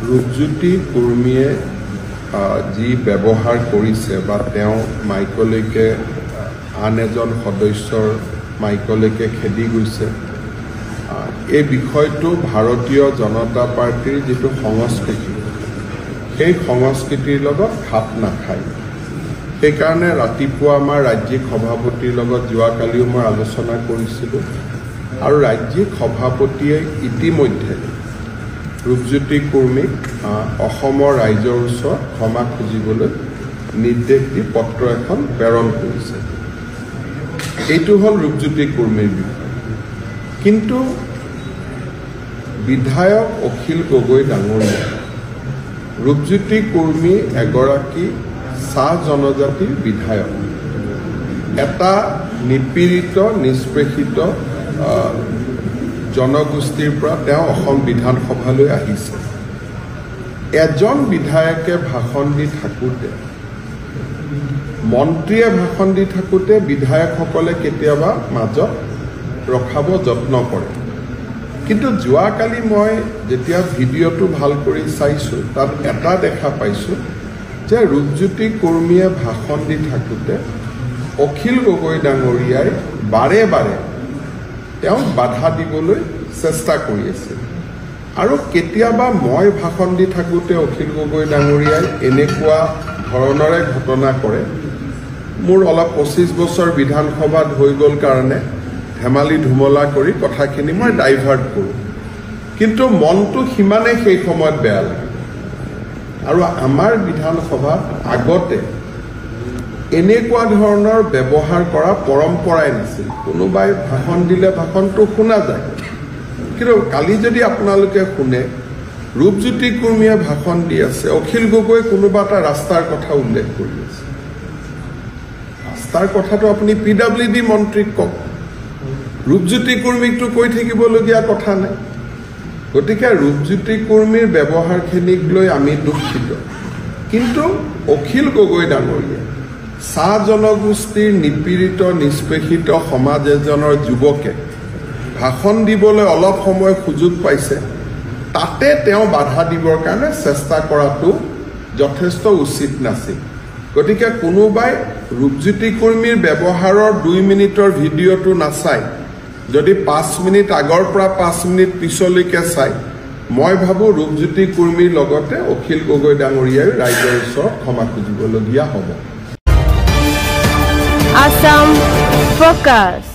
ৰূপজ্যোতি কুৰ্মীয়ে যি ব্যৱহাৰ কৰিছে বা তেওঁ মাইকলৈকে আন এজন সদস্যৰ মাইকলৈকে খেদি গৈছে এই বিষয়টো ভাৰতীয় জনতা পাৰ্টিৰ যিটো সংস্কৃতি সেই সংস্কৃতিৰ লগত খাপ নাখায় সেইকাৰণে ৰাতিপুৱা আমাৰ ৰাজ্যিক সভাপতিৰ লগত যোৱাকালিও মই আলোচনা কৰিছিলোঁ আৰু ৰাজ্যিক সভাপতিয়ে ইতিমধ্যে ৰূপজ্যোতি কুৰ্মীক অসমৰ ৰাইজৰ ওচৰত ক্ষমা খুজিবলৈ নিৰ্দেশ দি পত্ৰ এখন প্ৰেৰণ কৰিছে এইটো হ'ল ৰূপজ্যোতি কুৰ্মীৰ বিষয় কিন্তু বিধায়ক অখিল গগৈ ডাঙৰীয়া ৰূপজ্যোতি কুৰ্মী এগৰাকী চাহ জনজাতিৰ বিধায়ক এটা নিপীড়িত নিষ্পেষিত জনগোষ্ঠীৰ পৰা তেওঁ অসম বিধানসভালৈ আহিছে এজন বিধায়কে ভাষণ দি থাকোঁতে মন্ত্ৰীয়ে ভাষণ দি থাকোঁতে বিধায়কসকলে কেতিয়াবা মাজত ৰখাব যত্ন কৰে কিন্তু যোৱাকালি মই যেতিয়া ভিডিঅ'টো ভাল কৰি চাইছোঁ তাত এটা দেখা পাইছোঁ যে ৰূপজ্যোতি কুৰ্মীয়ে ভাষণ দি থাকোঁতে অখিল গগৈ ডাঙৰীয়াই বাৰে বাৰে তেওঁক বাধা দিবলৈ চেষ্টা কৰি আছে আৰু কেতিয়াবা মই ভাষণ দি থাকোঁতে অখিল গগৈ ডাঙৰীয়াই এনেকুৱা ধৰণৰে ঘটনা কৰে মোৰ অলপ 25 বছৰ বিধানসভাত হৈ গ'ল কাৰণে ধেমালি ধুমলা কৰি কথাখিনি মই ডাইভাৰ্ট কৰোঁ কিন্তু মনটো সিমানে সেই সময়ত বেয়া লাগে আৰু আমাৰ বিধানসভাত আগতে এনেকুৱা ধৰণৰ ব্যৱহাৰ কৰা পৰম্পৰাই নাছিল কোনোবাই ভাষণ দিলে ভাষণটো শুনা যায় কিন্তু কালি যদি আপোনালোকে শুনে ৰূপজ্যোতি কুৰ্মীয়ে ভাষণ দি আছে অখিল গগৈ কোনোবা এটা ৰাস্তাৰ কথা উল্লেখ কৰি আছে ৰাস্তাৰ কথাটো আপুনি PWD মন্ত্ৰীক কওক ৰূপজ্যোতি কুৰ্মীকটো কৈ থাকিবলগীয়া কথা নাই গতিকে ৰূপজ্যোতি কুৰ্মীৰ ব্যৱহাৰখিনিক লৈ আমি দুখিত কিন্তু অখিল গগৈ ডাঙৰীয়া চাহ জনগোষ্ঠীৰ নিপীড়িত নিষ্পেষিত সমাজ এজনৰ যুৱকে ভাষণ দিবলৈ অলপ সময় সুযোগ পাইছে তাতে তেওঁ বাধা দিবৰ কাৰণে চেষ্টা কৰাটো যথেষ্ট উচিত নাছিল গতিকে কোনোবাই ৰূপজ্যোতি কুৰ্মীৰ ব্যৱহাৰৰ 2 মিনিটৰ ভিডিঅ'টো নাচায় যদি 5 মিনিট আগৰ পৰা 5 মিনিট পিছলৈকে চায় মই ভাবোঁ ৰূপজ্যোতি কুৰ্মীৰ লগতে অখিল গগৈ ডাঙৰীয়াই ৰাইজৰ ওচৰত ক্ষমা খুজিবলগীয়া হ'ব Assam Focus